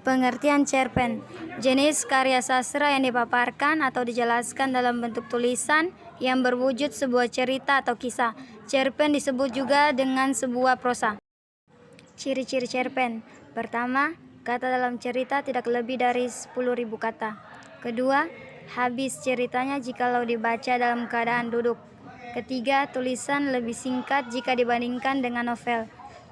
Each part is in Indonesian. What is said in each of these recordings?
Pengertian cerpen, jenis karya sastra yang dipaparkan atau dijelaskan dalam bentuk tulisan yang berwujud sebuah cerita atau kisah. Cerpen disebut juga dengan sebuah prosa. Ciri-ciri cerpen. Pertama, kata dalam cerita tidak lebih dari 10.000 kata. Kedua, habis ceritanya jikalau dibaca dalam keadaan duduk. Ketiga, tulisan lebih singkat jika dibandingkan dengan novel.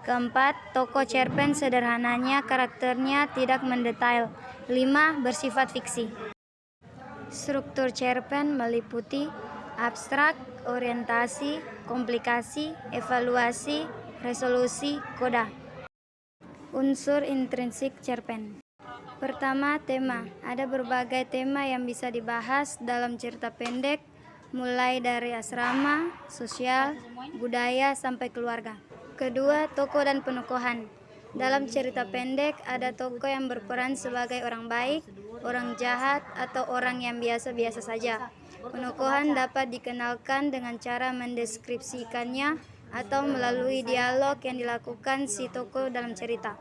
Keempat, tokoh cerpen sederhananya karakternya tidak mendetail. 5. Bersifat fiksi. Struktur cerpen meliputi abstrak, orientasi, komplikasi, evaluasi, resolusi, koda. Unsur intrinsik cerpen. Pertama, tema. Ada berbagai tema yang bisa dibahas dalam cerita pendek, mulai dari asrama, sosial, budaya, sampai keluarga. Kedua, tokoh dan penokohan. Dalam cerita pendek, ada tokoh yang berperan sebagai orang baik, orang jahat, atau orang yang biasa-biasa saja. Penokohan dapat dikenalkan dengan cara mendeskripsikannya atau melalui dialog yang dilakukan si tokoh dalam cerita.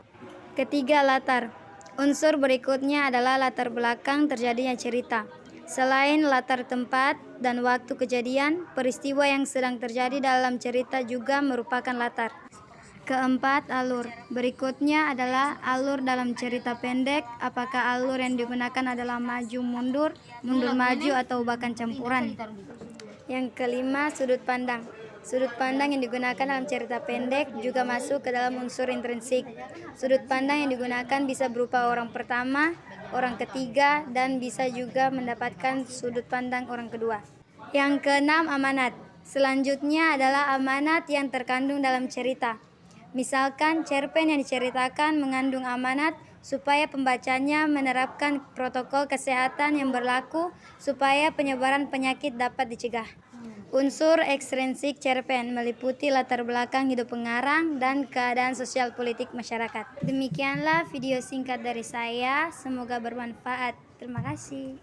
Ketiga, latar. Unsur berikutnya adalah latar belakang terjadinya cerita. Selain latar tempat dan waktu kejadian, peristiwa yang sedang terjadi dalam cerita juga merupakan latar. Keempat, alur. Berikutnya adalah alur dalam cerita pendek. Apakah alur yang digunakan adalah maju-mundur, mundur-maju, atau bahkan campuran. Yang kelima, sudut pandang. Sudut pandang yang digunakan dalam cerita pendek juga masuk ke dalam unsur intrinsik. Sudut pandang yang digunakan bisa berupa orang pertama, orang ketiga, dan bisa juga mendapatkan sudut pandang orang kedua. Yang keenam, amanat. Selanjutnya adalah amanat yang terkandung dalam cerita. Misalkan cerpen yang diceritakan mengandung amanat supaya pembacanya menerapkan protokol kesehatan yang berlaku supaya penyebaran penyakit dapat dicegah. Unsur ekstrinsik cerpen meliputi latar belakang hidup pengarang dan keadaan sosial politik masyarakat. Demikianlah video singkat dari saya, semoga bermanfaat. Terima kasih.